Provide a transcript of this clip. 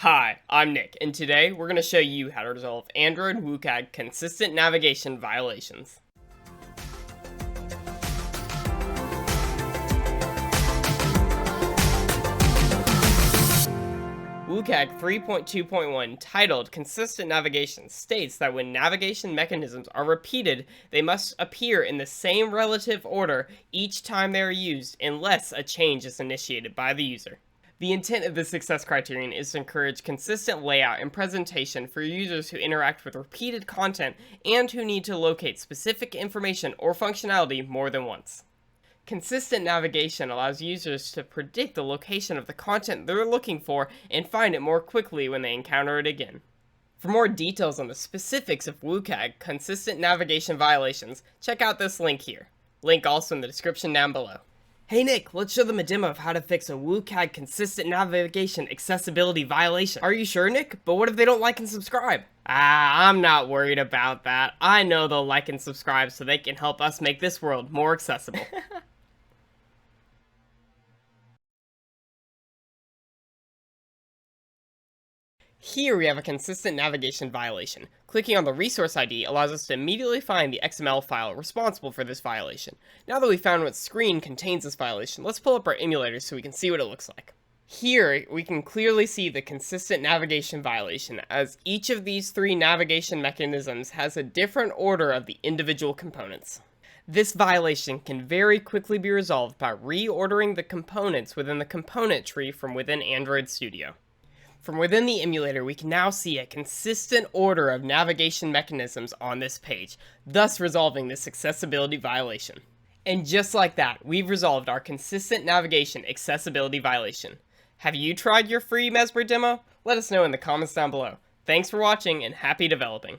Hi, I'm Nick, and today we're going to show you how to resolve Android WCAG consistent navigation violations. WCAG 3.2.1, titled Consistent Navigation, states that when navigation mechanisms are repeated, they must appear in the same relative order each time they are used unless a change is initiated by the user. The intent of this success criterion is to encourage consistent layout and presentation for users who interact with repeated content and who need to locate specific information or functionality more than once. Consistent navigation allows users to predict the location of the content they're looking for and find it more quickly when they encounter it again. For more details on the specifics of WCAG consistent navigation violations, check out this link here. Link also in the description down below. Hey Nick, let's show them a demo of how to fix a WCAG consistent navigation accessibility violation. Are you sure, Nick? But what if they don't like and subscribe? I'm not worried about that. I know they'll like and subscribe so they can help us make this world more accessible. Here we have a consistent navigation violation. Clicking on the resource ID allows us to immediately find the XML file responsible for this violation. Now that we've found what screen contains this violation, let's pull up our emulator so we can see what it looks like. Here we can clearly see the consistent navigation violation, as each of these three navigation mechanisms has a different order of the individual components. This violation can very quickly be resolved by reordering the components within the component tree from within Android Studio. From within the emulator, we can now see a consistent order of navigation mechanisms on this page, thus resolving this accessibility violation. And just like that, we've resolved our consistent navigation accessibility violation. Have you tried your free Mesmer demo? Let us know in the comments down below. Thanks for watching and happy developing.